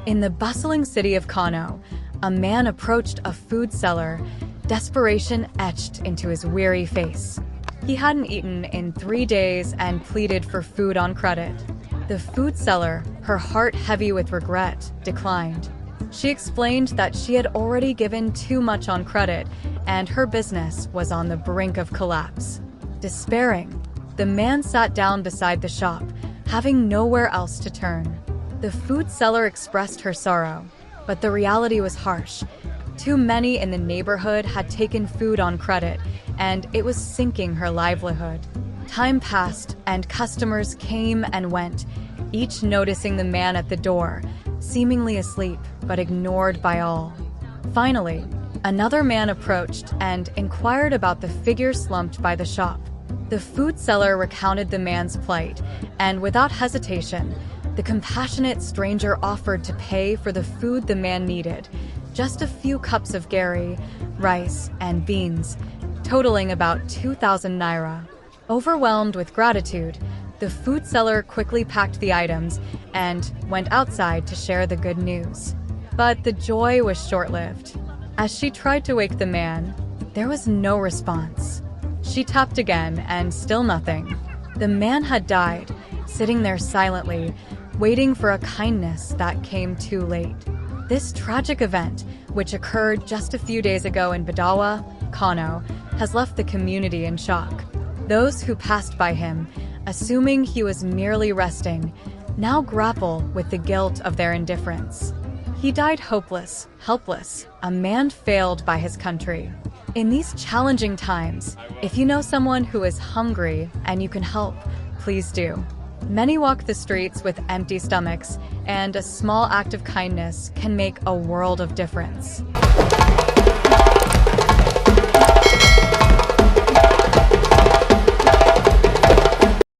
In the bustling city of Kano, a man approached a food seller, desperation etched into his weary face. He hadn't eaten in 3 days and pleaded for food on credit. The food seller, her heart heavy with regret, declined. She explained that she had already given too much on credit and her business was on the brink of collapse. Despairing, the man sat down beside the shop, having nowhere else to turn. The food seller expressed her sorrow, but the reality was harsh. Too many in the neighborhood had taken food on credit, and it was sinking her livelihood. Time passed, and customers came and went, each noticing the man at the door, seemingly asleep but ignored by all. Finally, another man approached and inquired about the figure slumped by the shop. The food seller recounted the man's plight, and without hesitation, the compassionate stranger offered to pay for the food the man needed, just a few cups of gari, rice, and beans, totaling about 2,000 naira. Overwhelmed with gratitude, the food seller quickly packed the items and went outside to share the good news. But the joy was short-lived. As she tried to wake the man, there was no response. She tapped again, and still nothing. The man had died, sitting there silently, waiting for a kindness that came too late. This tragic event, which occurred just a few days ago in Badawa, Kano, has left the community in shock. Those who passed by him, assuming he was merely resting, now grapple with the guilt of their indifference. He died hopeless, helpless, a man failed by his country. In these challenging times, if you know someone who is hungry and you can help, please do. Many walk the streets with empty stomachs, and a small act of kindness can make a world of difference.